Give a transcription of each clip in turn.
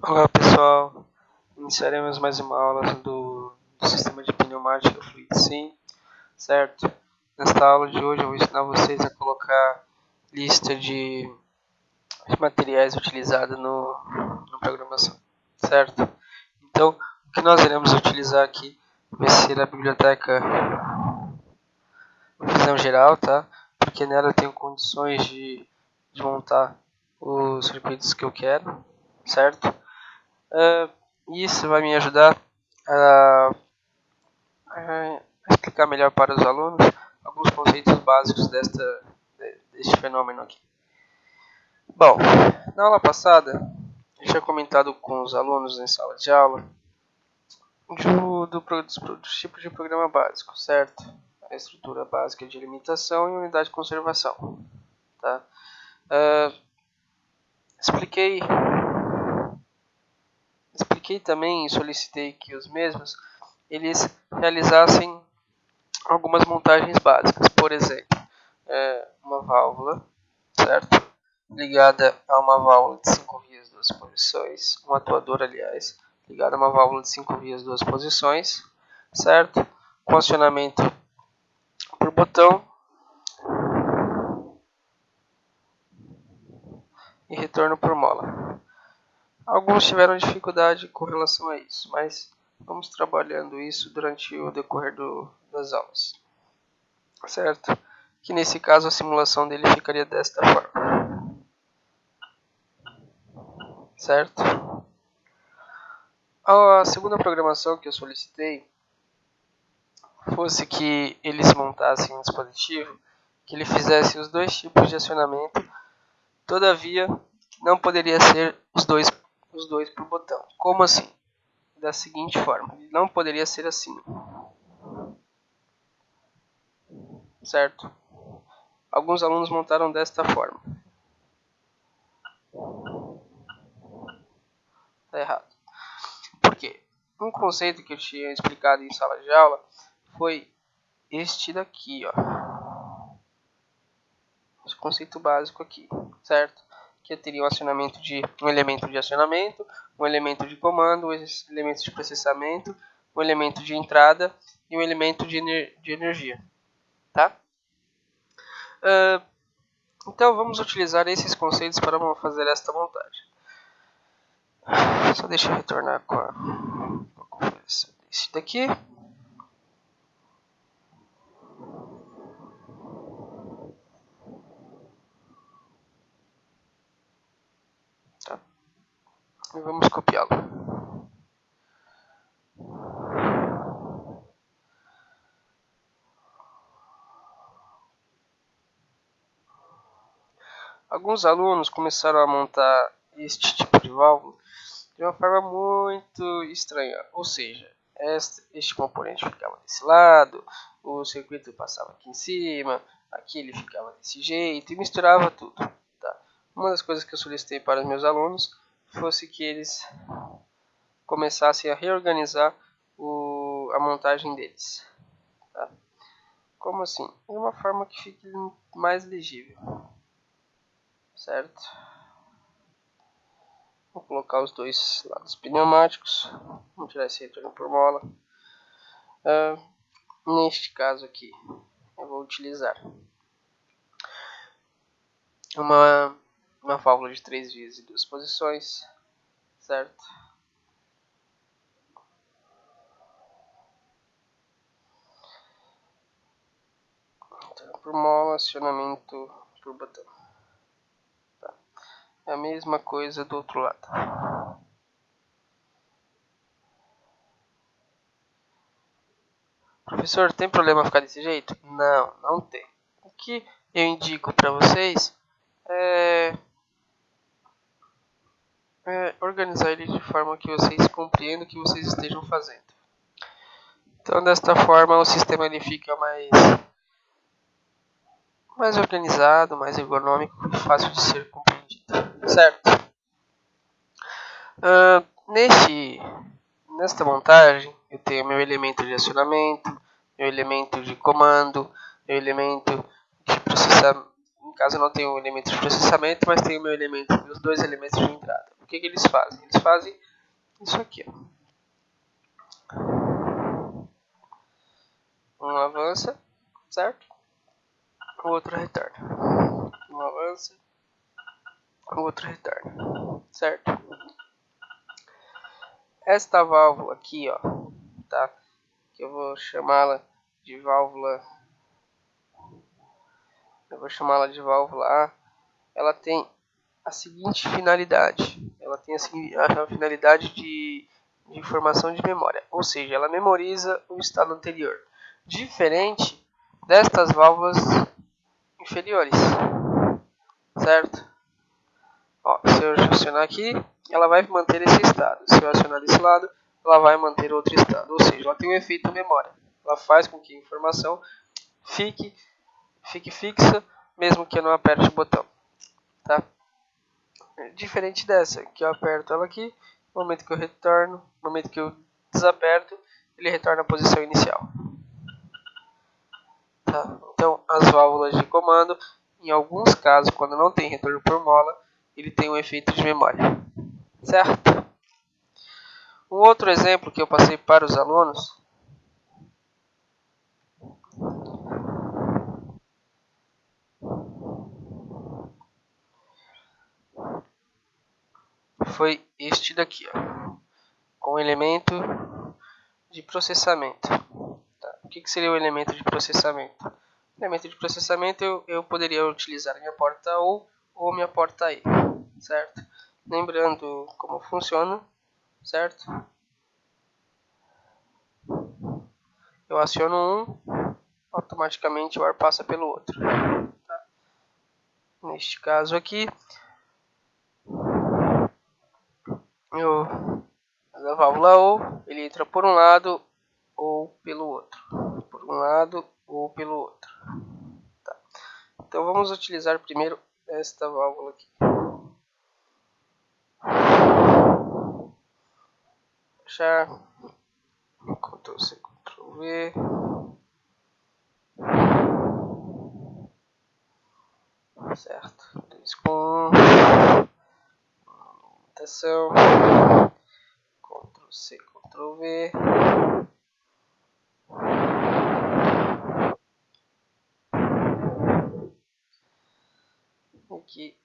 Olá pessoal, iniciaremos mais uma aula do sistema de pneumática Fluid Sim, certo? Nesta aula de hoje eu vou ensinar vocês a colocar lista de materiais utilizados no programação, certo? Então, o que nós iremos utilizar aqui vai ser a biblioteca Visão Geral, tá? Porque nela eu tenho condições de montar os circuitos que eu quero, certo? Isso vai me ajudar a explicar melhor para os alunos alguns conceitos básicos deste fenômeno aqui. Bom, na aula passada eu tinha comentado com os alunos em sala de aula dos tipos de programa básico, certo? A estrutura básica de limitação e unidade de conservação. Tá? Expliquei também e solicitei que os mesmos eles realizassem algumas montagens básicas. Por exemplo, uma válvula, certo? Ligada a uma válvula de 5 vias, 2 posições, um atuador, aliás, ligado a uma válvula de 5 vias, 2 posições, certo? Com acionamento por botão e retorno por mola. Alguns tiveram dificuldade com relação a isso, mas vamos trabalhando isso durante o decorrer das aulas, certo? Que nesse caso a simulação dele ficaria desta forma, certo? A segunda programação que eu solicitei fosse que eles montassem um dispositivo que ele fizesse os dois tipos de acionamento, todavia não poderia ser os dois por botão. Como assim? Da seguinte forma, ele não poderia ser assim, certo? Alguns alunos montaram desta forma. Está errado. Por quê? Um conceito que eu tinha explicado em sala de aula foi este daqui, ó. Esse conceito básico aqui, certo? Que eu teria um elemento de acionamento, um elemento de comando, elementos de processamento, um elemento de entrada e um elemento de energia, tá? Então vamos utilizar esses conceitos para fazer esta montagem. Só deixa eu retornar com a configuração desse daqui. Tá? E vamos copiá-lo. Alguns alunos começaram a montar este tipo de válvula de uma forma muito estranha, ou seja, este componente ficava desse lado, o circuito passava aqui em cima, aqui ele ficava desse jeito e misturava tudo. Tá? Uma das coisas que eu solicitei para os meus alunos fosse que eles começassem a reorganizar a montagem deles. Tá? Como assim? De uma forma que fique mais legível. Certo? Vou colocar os dois lados pneumáticos. Vamos tirar esse retorno por mola. Neste caso aqui, eu vou utilizar uma válvula de 3 vias e 2 posições, certo? Retorno por mola, acionamento por botão. Tá. É a mesma coisa do outro lado. Professor, tem problema ficar desse jeito? Não, não tem. O que eu indico para vocês é organizar ele de forma que vocês compreendam o que vocês estejam fazendo. Então, desta forma, o sistema ele fica mais organizado, mais ergonômico e fácil de ser compreendido, certo? Nesta montagem, eu tenho meu elemento de acionamento, meu elemento de comando, meu elemento de processamento. No caso, eu não tenho um elemento de processamento, mas tenho meus dois elementos de entrada. o que eles fazem? Eles fazem isso aqui, ó. Um avança, certo? O outro retorna. Um avança, o outro retorna, certo? Esta válvula aqui, ó, tá? Que eu vou chamá-la de válvula. A. Ela tem a seguinte finalidade. Ela tem a finalidade de informação de memória. Ou seja, ela memoriza o estado anterior. Diferente destas válvulas inferiores. Certo? Ó, se eu acionar aqui, ela vai manter esse estado. Se eu acionar desse lado, ela vai manter outro estado. Ou seja, ela tem um efeito memória. Ela faz com que a informação fique fixa, mesmo que eu não aperte o botão. Tá? Diferente dessa, que eu aperto ela aqui, no momento que eu retorno, no momento que eu desaperto, ele retorna à posição inicial. Tá? Então, as válvulas de comando, em alguns casos, quando não tem retorno por mola, ele tem um efeito de memória. Certo? Um outro exemplo que eu passei para os alunos foi este daqui, ó, com o elemento de processamento. Tá? O que seria o elemento de processamento? O elemento de processamento eu poderia utilizar a minha porta ou minha porta I, certo? Lembrando como funciona, certo? Eu aciono um, automaticamente o ar passa pelo outro. Tá? Neste caso aqui, a válvula O, ele entra por um lado ou pelo outro. Por um lado ou pelo outro. Tá. Então vamos utilizar primeiro esta válvula aqui. Fechar. Ctrl C, Ctrl V. Certo. 2 com 1. Alimentação. Ctrl C, Ctrl V. Aqui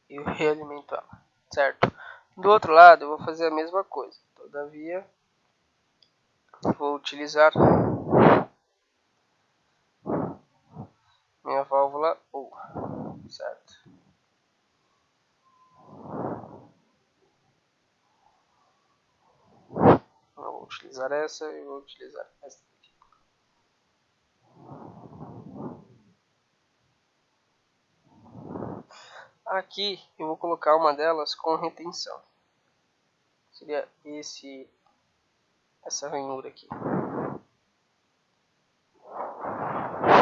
eu realimento ela. Certo. Do outro lado eu vou fazer a mesma coisa. Todavia, vou utilizar minha válvula U. Certo. Eu vou utilizar essa e vou utilizar essa aqui. Aqui eu vou colocar uma delas com retenção. Seria essa ranhura aqui.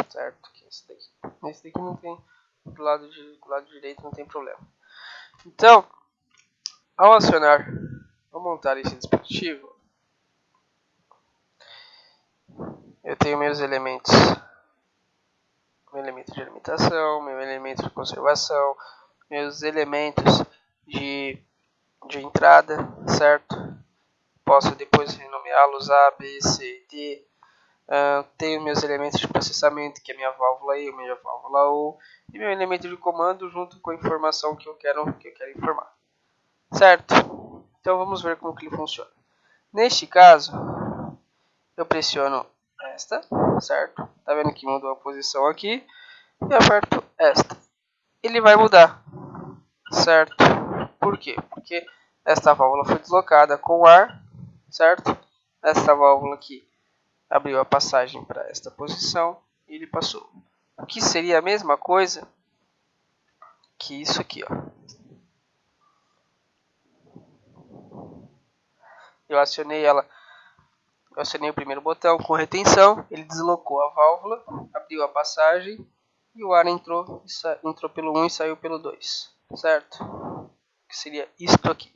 Certo? Que é esse daqui. Esse daqui não tem, do lado direito não tem problema. Então, ao acionar, ao montar esse dispositivo, eu tenho meus elementos. Meu elemento de alimentação, meu elemento de conservação, meus elementos de entrada, certo? Posso depois renomeá-los A, B, C, D. Tenho meus elementos de processamento, que é minha válvula I, minha válvula U, e meu elemento de comando junto com a informação que eu quero informar. Certo? Então vamos ver como que ele funciona. Neste caso, eu pressiono esta, certo? Tá vendo que mudou a posição aqui? E aperto esta. Ele vai mudar, certo? Por quê? Porque esta válvula foi deslocada com o ar, certo? Esta válvula aqui abriu a passagem para esta posição e ele passou. O que seria a mesma coisa que isso aqui, ó. Eu acionei o primeiro botão com retenção, ele deslocou a válvula, abriu a passagem e o ar entrou pelo 1 e saiu pelo 2, certo? Que seria isto aqui.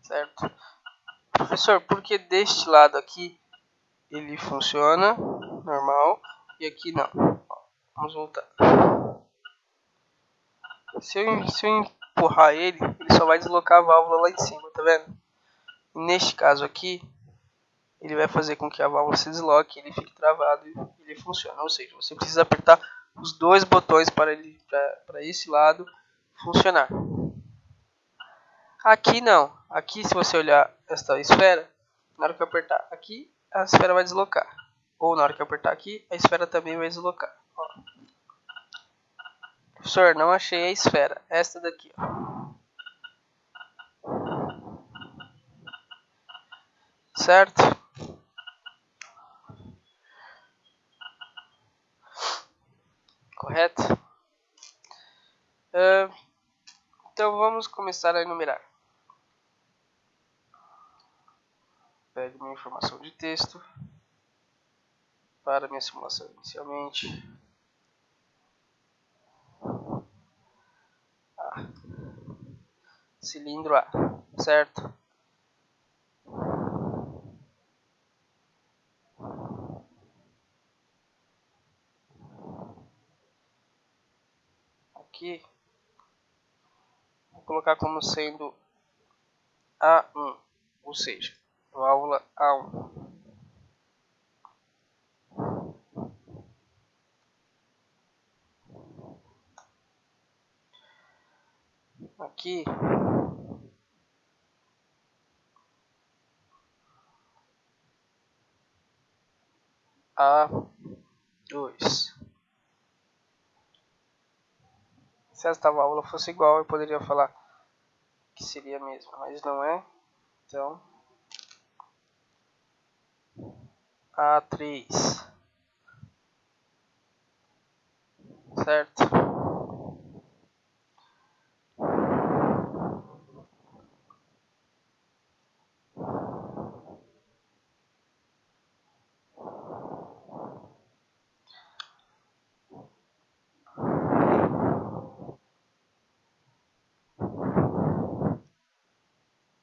Certo? Professor, por que deste lado aqui ele funciona normal e aqui não. Vamos voltar. Se eu empurrar ele só vai deslocar a válvula lá em cima, tá vendo? Neste caso aqui, ele vai fazer com que a válvula se desloque, ele fique travado e ele funciona. Ou seja, você precisa apertar os dois botões para esse lado funcionar. Aqui não. Aqui, se você olhar esta esfera, na hora que eu apertar aqui, a esfera vai deslocar. Ou na hora que eu apertar aqui, a esfera também vai deslocar. Ó. Professor, não achei a esfera. Esta daqui, ó. Certo? Correto? Então vamos começar a enumerar. Pego minha informação de texto para minha simulação inicialmente. Cilindro A, certo? Aqui, vou colocar como sendo A1, ou seja, válvula A1. Aqui, A2. Se esta válvula fosse igual, eu poderia falar que seria a mesma, mas não é. Então, A3, certo?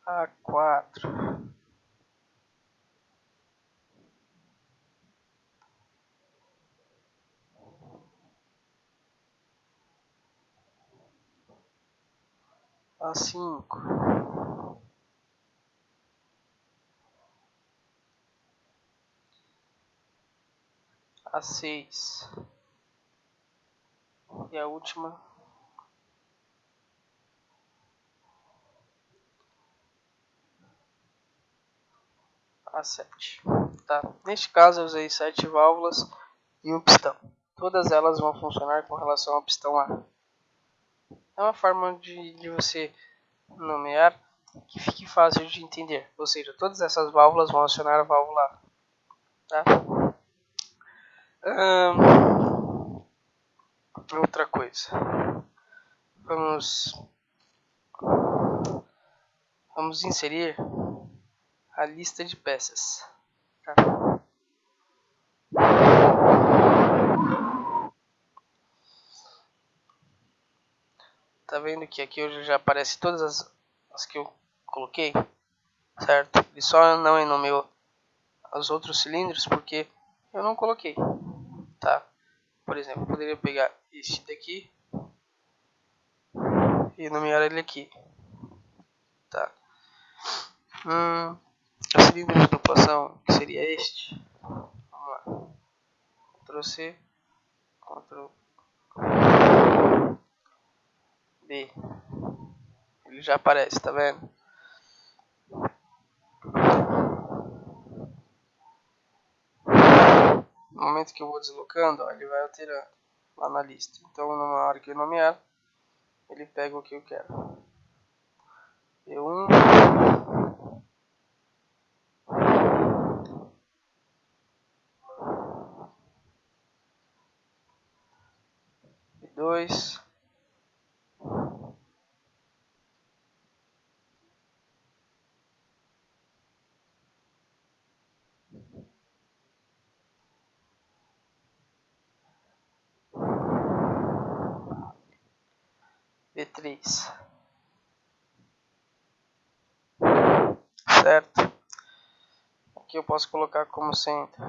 A4, A5, A6 e a última A7. Tá? Neste caso eu usei 7 válvulas e um pistão. Todas elas vão funcionar com relação ao pistão A. É uma forma de você nomear que fique fácil de entender. Ou seja, todas essas válvulas vão acionar a válvula A. Tá? Outra coisa. Vamos inserir a lista de peças. Tá? Tá vendo que aqui hoje já aparece todas as que eu coloquei, certo? Ele só não enumerou os outros cilindros porque eu não coloquei, tá? Por exemplo, eu poderia pegar este daqui e nomear ele aqui, tá? O cilindro de duplação, que seria este. Vamos lá. Ctrl C, Ctrl B. Ele já aparece, tá vendo? No momento que eu vou deslocando, ó, ele vai alterando lá na lista. Então, na hora que eu nomear, ele pega o que eu quero. B1, B2, B3, certo? aqui eu posso colocar como centro.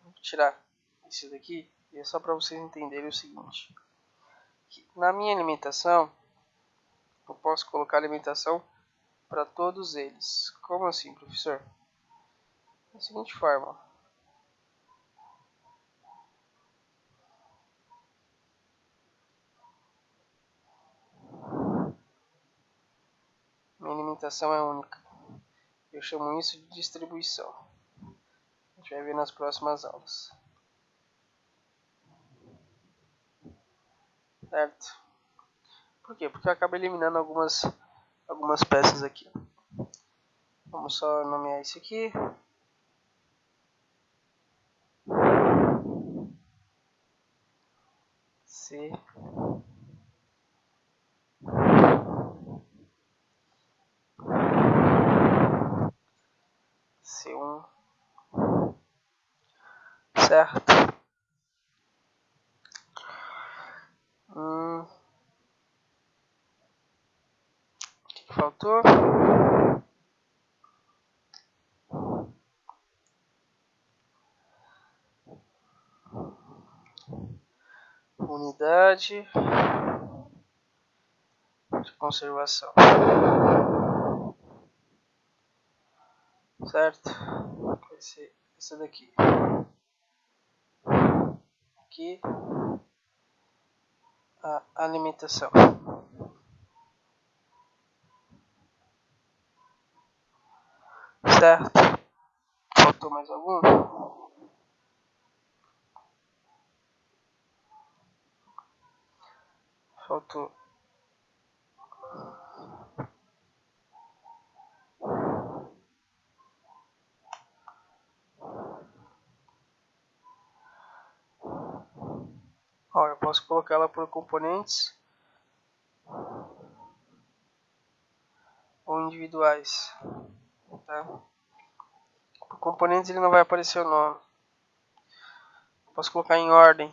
Vou tirar isso daqui e é só para vocês entenderem o seguinte. Na minha alimentação, eu posso colocar alimentação para todos eles. Como assim, professor? Da seguinte forma. Minha alimentação é única. Eu chamo isso de distribuição. A gente vai ver nas próximas aulas. Certo? Por quê? Porque eu acabo eliminando algumas peças aqui. Vamos só nomear isso aqui. C. C1. Certo? O que faltou? Unidade de conservação. Certo? Vai ser essa daqui. Aqui a alimentação. Certo? Faltou mais algum? Faltou. Olha, eu posso colocar ela por componentes ou individuais. Tá? Por componentes ele não vai aparecer o nome. Posso colocar em ordem,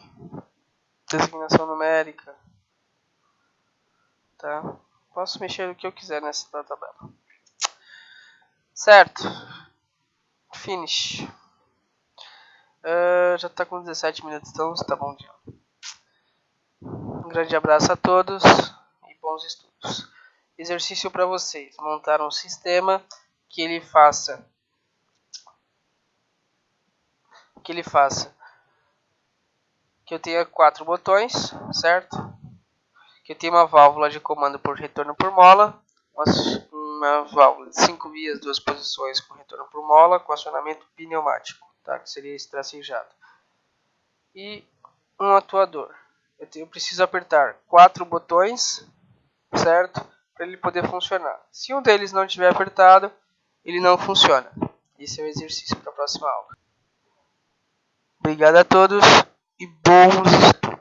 designação numérica. Tá? Posso mexer o que eu quiser nessa tabela. Certo? Finish. Já está com 17 minutos, então está bom dia. Um grande abraço a todos e bons estudos. Exercício para vocês: montar um sistema que ele faça que eu tenha 4 botões, certo? Que eu tenha uma válvula de comando por retorno por mola, uma válvula de 5 vias, 2 posições com retorno por mola, com acionamento pneumático, tá? Que seria esse tracejado. E um atuador. Eu preciso apertar 4 botões, certo? Para ele poder funcionar. Se um deles não estiver apertado, ele não funciona. Esse é o exercício para a próxima aula. Obrigado a todos e bons estudos.